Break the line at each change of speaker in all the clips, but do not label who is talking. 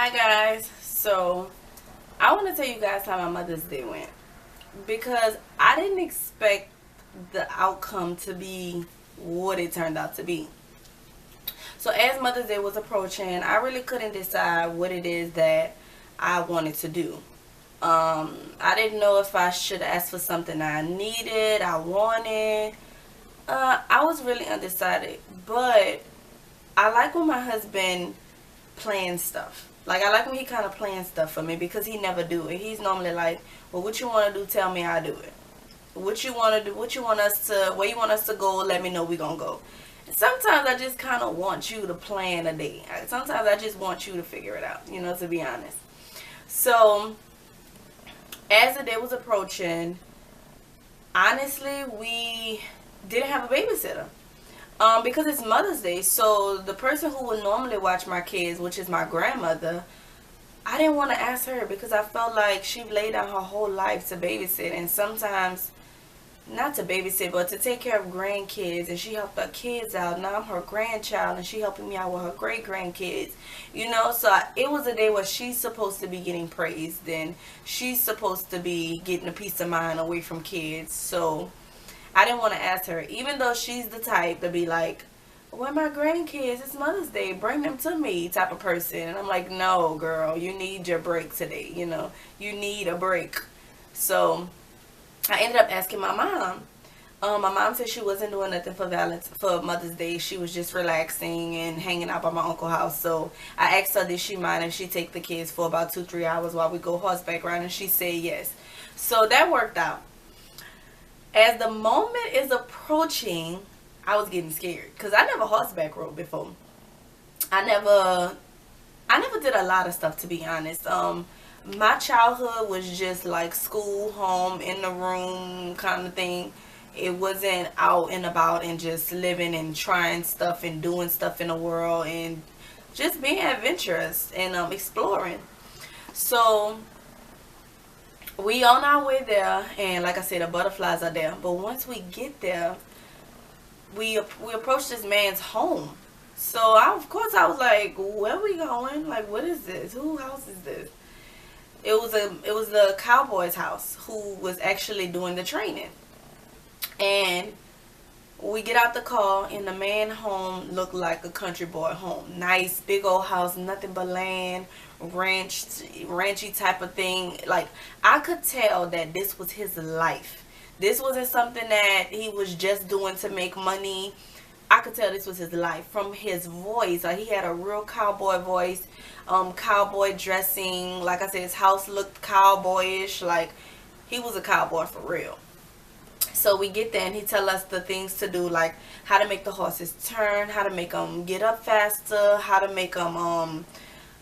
Hi guys. So I want to tell you guys how my Mother's Day went because I didn't expect the outcome to be what it turned out to be. So as Mother's Day was approaching, I really couldn't decide what it is that I wanted to do. I didn't know if I should ask for something I needed, I wanted. I was really undecided, but I like when my husband plan stuff. Like I like when he kind of plans stuff for me because he never do it. He's normally like, "Well, what you want to do? Tell me, I do it. What you want to do? What you want us to? Where you want us to go? Let me know. We gonna go." And sometimes I just kind of want you to plan a day. Sometimes I just want you to figure it out. To be honest. So as the day was approaching, honestly, we didn't have a babysitter. Because it's Mother's Day, so the person who would normally watch my kids, which is my grandmother, I didn't want to ask her because I felt like she laid down her whole life to babysit, and sometimes not to babysit, but to take care of grandkids, and she helped her kids out. Now I'm her grandchild, and she helping me out with her great grandkids. It was a day where she's supposed to be getting praised, and she's supposed to be getting a peace of mind away from kids. So I didn't want to ask her, even though she's the type to be like, "Where my grandkids? It's Mother's Day. Bring them to me," type of person. And I'm like, "No, girl, you need your break today. You need a break." So I ended up asking my mom. My mom said she wasn't doing nothing for Mother's Day. She was just relaxing and hanging out by my uncle's house. So I asked her, did she mind if she take the kids for about 2-3 hours while we go horseback riding? And she said yes. So that worked out. As the moment is approaching, I was getting scared because I never horseback rode before. I never, I never did a lot of stuff, to be honest. My childhood was just like school, home, in the room kind of thing. It wasn't out and about and just living and trying stuff and doing stuff in the world and just being adventurous and exploring. So we on our way there, and like I said, the butterflies are there. But once we get there, we approach this man's home. So of course I was like, "Where we going? Like, what is this? Who house is this?" It was the cowboy's house who was actually doing the training, and we get out the car, and the man home looked like a country boy home. Nice, big old house, nothing but land, ranch, ranchy type of thing. Like, I could tell that this was his life. This wasn't something that he was just doing to make money. I could tell this was his life from his voice. Like, he had a real cowboy voice, cowboy dressing. Like I said, his house looked cowboyish. Like, he was a cowboy for real. So we get there and he tell us the things to do, like how to make the horses turn, how to make them get up faster, how to make them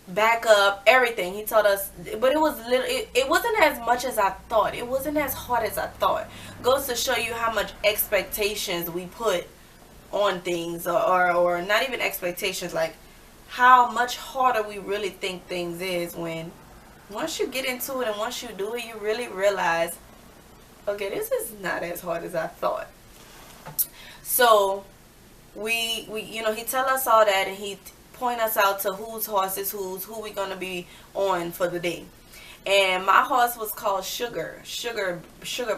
back up, everything. He told us, but it was it wasn't as much as I thought. It wasn't as hard as I thought. Goes to show you how much expectations we put on things, or not even expectations, like how much harder we really think things is when once you get into it and once you do it, you really realize, okay, this is not as hard as I thought. So he tell us all that, and he point us out to whose horse is who we gonna be on for the day. And my horse was called Sugar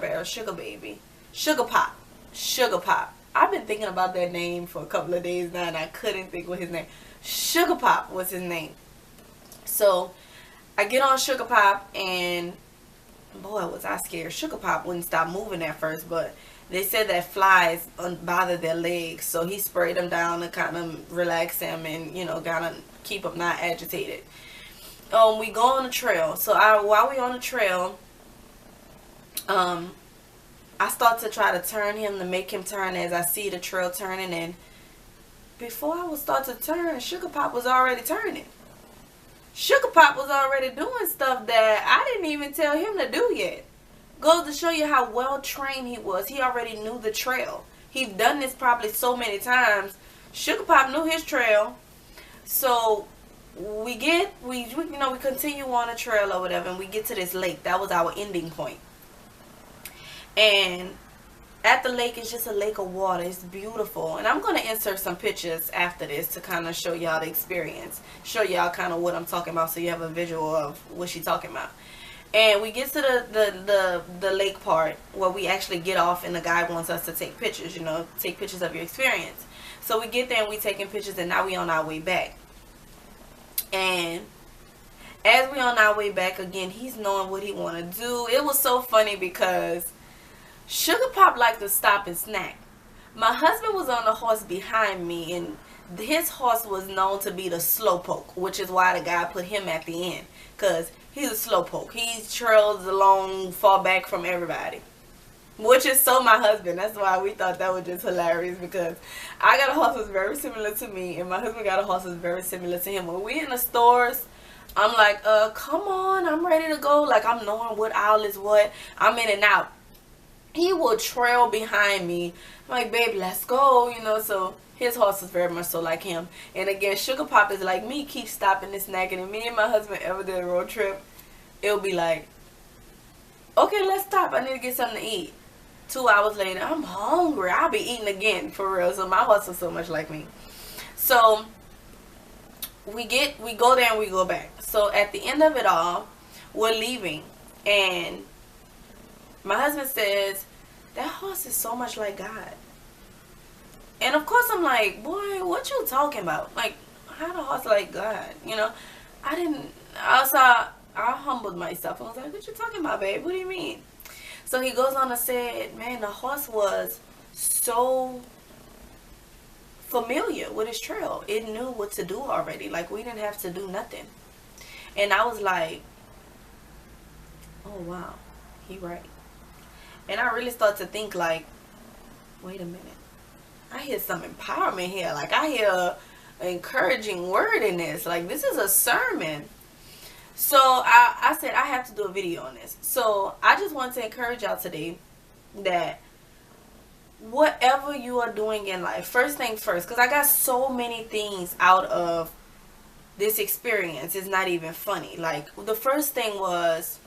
Bear, Sugar Baby, Sugar Pop, Sugar Pop. I've been thinking about that name for a couple of days now, and I couldn't think what his name. Sugar Pop was his name. So I get on Sugar Pop, and boy, was I scared. Sugar Pop wouldn't stop moving at first, but they said that flies bother their legs, so he sprayed them down to kind of relax him and kind of keep him not agitated. We go on the trail. So while we on the trail, I start to try to turn him to make him turn as I see the trail turning, and before I would start to turn, Sugar Pop was already turning. Sugar Pop was already doing stuff that I didn't even tell him to do yet. Goes to show you how well trained he was. He already knew the trail. He'd done this probably so many times. Sugar Pop knew his trail. So we continue on the trail or whatever, and we get to this lake. That was our ending point. And at the lake. It's just a lake of water. It's beautiful. And I'm going to insert some pictures after this to kind of show y'all the experience. Show y'all kind of what I'm talking about so you have a visual of what she's talking about. And we get to the lake part where we actually get off and the guy wants us to take pictures, you know, take pictures of your experience. So we get there and we taking pictures, and now we on our way back. And as we on our way back again, he's knowing what he want to do. It was so funny because Sugar Pop liked to stop and snack. My husband was on the horse behind me, and his horse was known to be the slowpoke, which is why the guy put him at the end, because he's a slowpoke. He trails along far back from everybody, which is so my husband. That's why we thought that was just hilarious, because I got a horse that's very similar to me, and my husband got a horse that's very similar to him. When we in the stores, I'm like, come on, I'm ready to go. Like, I'm knowing what aisle is what. I'm in and out. He will trail behind me. I'm like, babe, let's go, you know. So his horse is very much so like him. And again, Sugar Pop is like me, keep stopping and snacking. And me and my husband ever did a road trip, it'll be like, okay, let's stop. I need to get something to eat. 2 hours later, I'm hungry. I'll be eating again, for real. So my horse is so much like me. So we go there and we go back. So at the end of it all, we're leaving, and my husband says, that horse is so much like God. And of course I'm like, boy, what you talking about? Like, how the horse like God? You know, I humbled myself. I was like, what you talking about, babe? What do you mean? So he goes on and said, man, the horse was so familiar with his trail. It knew what to do already. Like, we didn't have to do nothing. And I was like, oh, wow, he right. And I really started to think, like, wait a minute. I hear some empowerment here. Like, I hear an encouraging word in this. Like, this is a sermon. So I said, I have to do a video on this. So I just want to encourage y'all today that whatever you are doing in life, first thing first, because I got so many things out of this experience. It's not even funny. Like, the first thing was,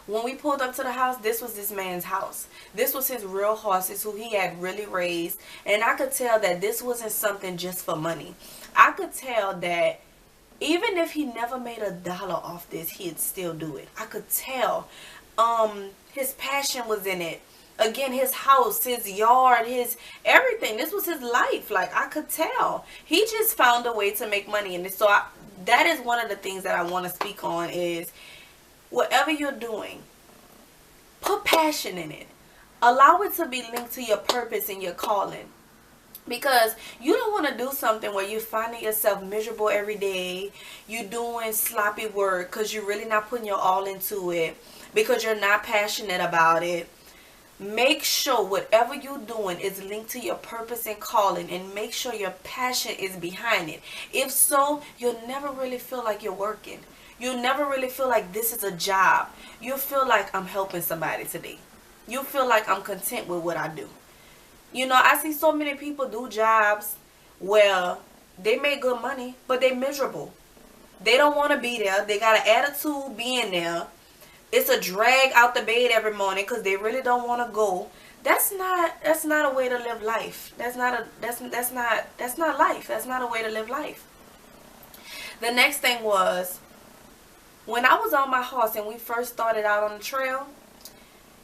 when we pulled up to the house, this was this man's house. This was his real horses who he had really raised. And I could tell that this wasn't something just for money. I could tell that even if he never made $1 off this, he'd still do it. I could tell his passion was in it. Again, his house, his yard, his everything. This was his life. Like, I could tell. He just found a way to make money. And so that is one of the things that I want to speak on is, whatever you're doing, put passion in it. Allow it to be linked to your purpose and your calling. Because you don't want to do something where you're finding yourself miserable every day. You're doing sloppy work because you're really not putting your all into it. Because you're not passionate about it. Make sure whatever you're doing is linked to your purpose and calling. And make sure your passion is behind it. If so, you'll never really feel like you're working. You'll never really feel like this is a job. You'll feel like I'm helping somebody today. You'll feel like I'm content with what I do. You know, I see so many people do jobs where they make good money, but they're miserable. They don't want to be there. They got an attitude being there. It's a drag out the bed every morning because they really don't want to go. That's not a way to live life. That's not life. That's not a way to live life. The next thing was, when I was on my horse and we first started out on the trail,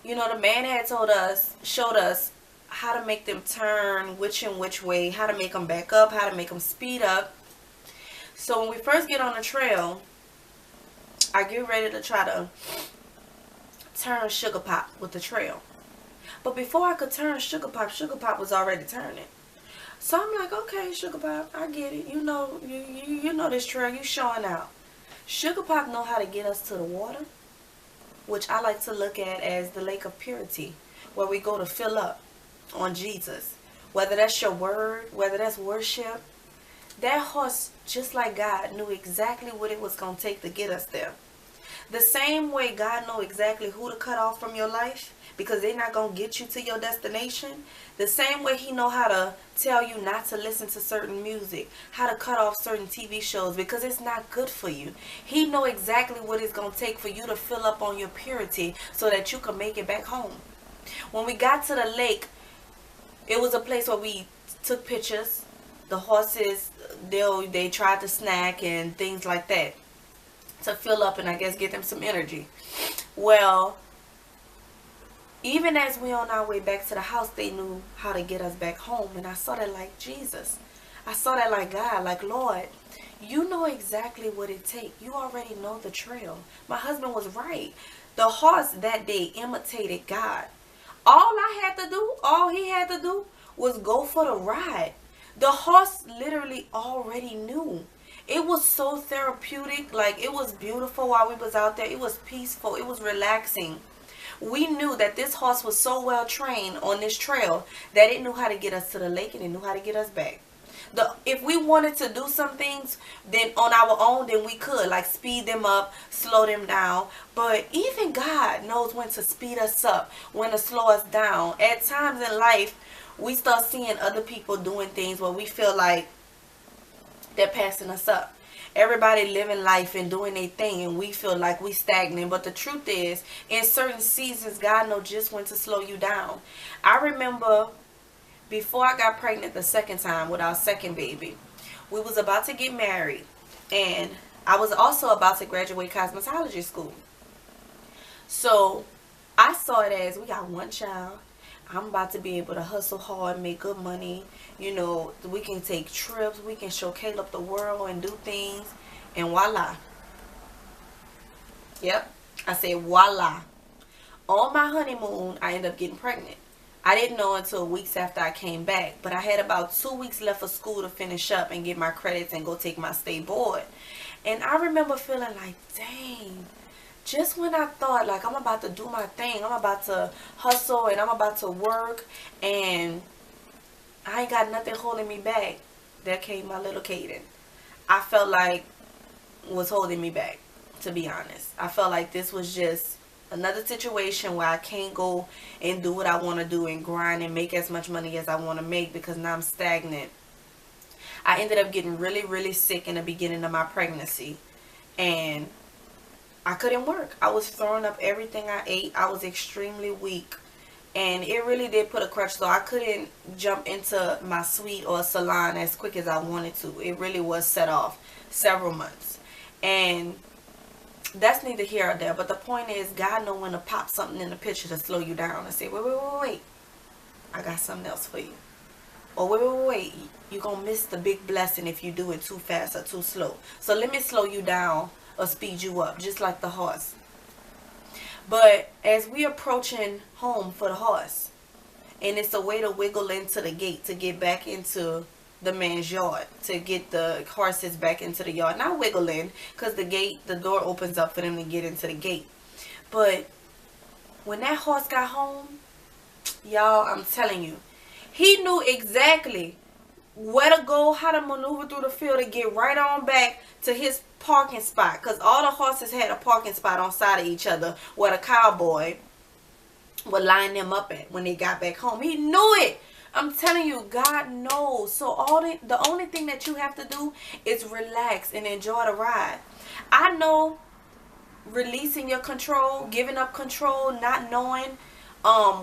you know, the man had showed us how to make them turn which way, how to make them back up, how to make them speed up. So when we first get on the trail, I get ready to try to turn Sugar Pop with the trail. But before I could turn Sugar Pop was already turning. So I'm like, okay, Sugar Pop, I get it. You know, you know this trail, you showing out. Sugar Pop know how to get us to the water, which I like to look at as the lake of purity, where we go to fill up on Jesus. Whether that's your word, whether that's worship, that horse, just like God, knew exactly what it was going to take to get us there. The same way God know exactly who to cut off from your life, because they're not going to get you to your destination. The same way he know how to tell you not to listen to certain music, how to cut off certain TV shows because it's not good for you. He know exactly what it's going to take for you to fill up on your purity so that you can make it back home. When we got to the lake, it was a place where we took pictures. The horses, they tried to snack and things like that to fill up and I guess get them some energy. Well, even as we on our way back to the house, they knew how to get us back home. And I saw that like Jesus. I saw that like God, like Lord, you know exactly what it takes. You already know the trail. My husband was right. The horse that day imitated God. All he had to do was go for the ride. The horse literally already knew. It was so therapeutic. Like, it was beautiful while we was out there. It was peaceful. It was relaxing. We knew that this horse was so well trained on this trail that it knew how to get us to the lake and it knew how to get us back. If we wanted to do some things then on our own, then we could, like speed them up, slow them down. But even God knows when to speed us up, when to slow us down. At times in life, we start seeing other people doing things where we feel like they're passing us up. Everybody living life and doing their thing, and we feel like we stagnant. But the truth is, in certain seasons, God knows just when to slow you down. I remember before I got pregnant the second time with our second baby, we was about to get married, and I was also about to graduate cosmetology school. So I saw it as, we got one child. I'm about to be able to hustle hard, make good money. You know, we can take trips. We can show Caleb the world and do things. And voila. Yep. I said voila. On my honeymoon, I ended up getting pregnant. I didn't know until weeks after I came back. But I had about 2 weeks left of school to finish up and get my credits and go take my state board. And I remember feeling like, dang. Just when I thought like I'm about to do my thing, I'm about to hustle and I'm about to work and I ain't got nothing holding me back, there came my little Kaden. I felt like was holding me back, to be honest. I felt like this was just another situation where I can't go and do what I want to do and grind and make as much money as I want to make because now I'm stagnant. I ended up getting really, really sick in the beginning of my pregnancy and I couldn't work. I was throwing up everything I ate. I was extremely weak. And it really did put a crutch. So I couldn't jump into my suite or salon as quick as I wanted to. It really was set off several months. And that's neither here or there. But the point is, God knows when to pop something in the picture to slow you down and say, wait. I got something else for you. Or wait. You're going to miss the big blessing if you do it too fast or too slow. So let me slow you down or speed you up, just like the horse. But as we approaching home for the horse, and it's a way to wiggle into the gate to get back into the man's yard, to get the horses back into the yard. Not wiggle in, because the door opens up for them to get into the gate. But when that horse got home, y'all, I'm telling you, he knew exactly where to go, how to maneuver through the field to get right on back to his parking spot, because all the horses had a parking spot on side of each other where the cowboy would line them up at when they got back home. He knew it. I'm telling you, God knows. So the only thing that you have to do is relax and enjoy the ride. I know releasing your control, giving up control, not knowing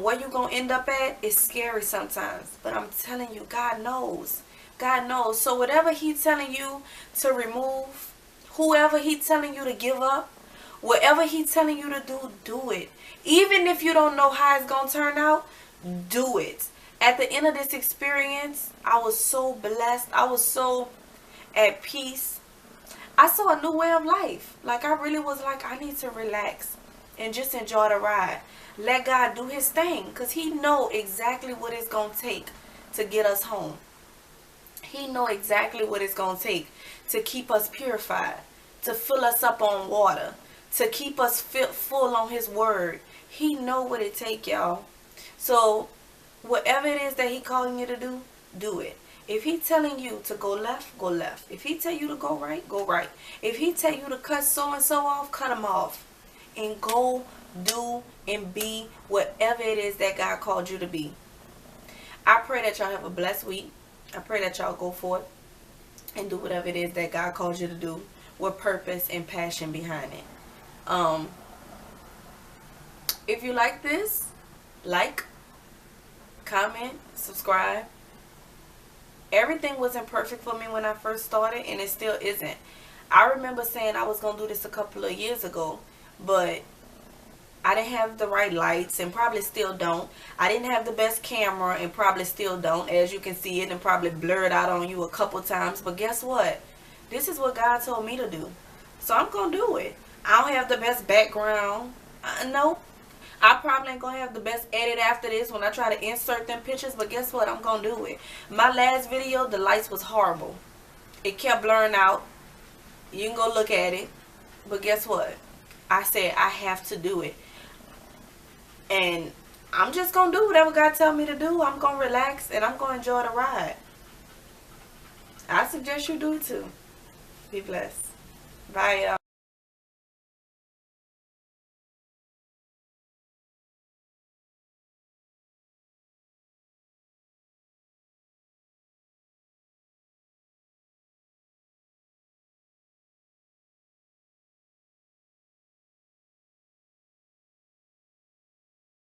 where you're gonna end up at is scary sometimes, but I'm telling you, God knows. God knows. So whatever he's telling you to remove, whoever he's telling you to give up, whatever he's telling you to do, do it. Even if you don't know how it's gonna turn out, do it. At the end of this experience, I was so blessed. I was so at peace. I saw a new way of life. Like, I really was like, I need to relax and just enjoy the ride. Let God do his thing, because he know exactly what it's going to take to get us home. He know exactly what it's going to take to keep us purified, to fill us up on water, to keep us full on his word. He know what it take, y'all. So whatever it is that he calling you to do, do it. If he telling you to go left, go left. If he tell you to go right, go right. If he tell you to cut so and so off, cut them off. And go do and be whatever it is that God called you to be. I pray that y'all have a blessed week. I pray that y'all go forth and do whatever it is that God calls you to do with purpose and passion behind it. If you like this, like, comment, subscribe. Everything wasn't perfect for me when I first started, and it still isn't. I remember saying I was going to do this a couple of years ago, but I didn't have the right lights, and probably still don't. I didn't have the best camera, and probably still don't. As you can see, it and probably blurred out on you a couple times. But guess what? This is what God told me to do. So I'm going to do it. I don't have the best background. Nope. I probably ain't going to have the best edit after this when I try to insert them pictures. But guess what? I'm going to do it. My last video, the lights was horrible. It kept blurring out. You can go look at it. But guess what? I said I have to do it. And I'm just going to do whatever God tell me to do. I'm going to relax and I'm going to enjoy the ride. I suggest you do it too. Be blessed. Bye, y'all.